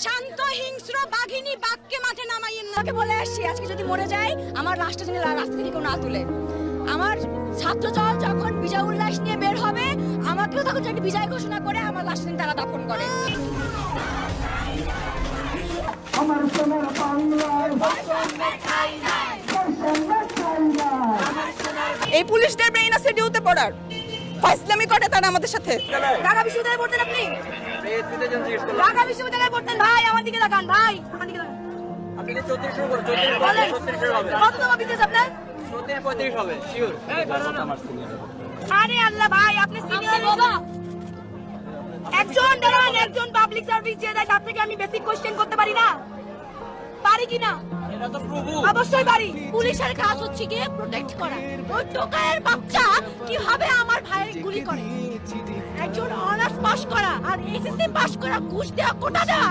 শান্ত হিংস্র বাঘিনী বাঘকে মাঠে নামাইয়েন না। বলে আসছি আজকে যদি মরে যায় আমার রাষ্ট্র যেন রাস্তা থেকে কেউ না তুলে। আমার ছাত্রদল যখন বিজয় উল্লাস নিয়ে বের হবে আমাকেও তখন একটা বিজয় ঘোষণা করে আমার লাশ তারা দাফন করে। আমার সোনার বাংলায় এই পুলিশদের ব্রেইন আছে ডিউতে পড়ার ফাইসলামি করে তারা আমাদের সাথে। ঢাকা বিশ্ববিদ্যালয়ে পড়তেন আপনি? ঢাকা বিশ্ববিদ্যালয়ে পড়তেন ভাই? আমার দিকে তাকান ভাই, আমার দিকে তাকান। আপনি 3400 করে 3400 হবে। কত টাকা বিদেশ আপনার? 34 হবে শিওর। আরে আল্লাহ ভাই আপনি সিনিয়র বাবা। একজন দাঁড়ান, একজন পাবলিক সার্ভিস যে দেয় তার থেকে আমি বেসিক কোশ্চেন করতে পারি না? পারি কি না? এটা তো প্রভু। অবশ্যই পারি। পুলিশের কাজ হচ্ছে গিয়ে প্রোটেক্ট করা। ওই টোকায়ের বাচ্চা কিভাবে আমার ভাইয়ের গুলি করে? একজন অনার্স পাস করা আর এসএসসি পাস করা ঘুষ দেওয়া কোটা দেওয়া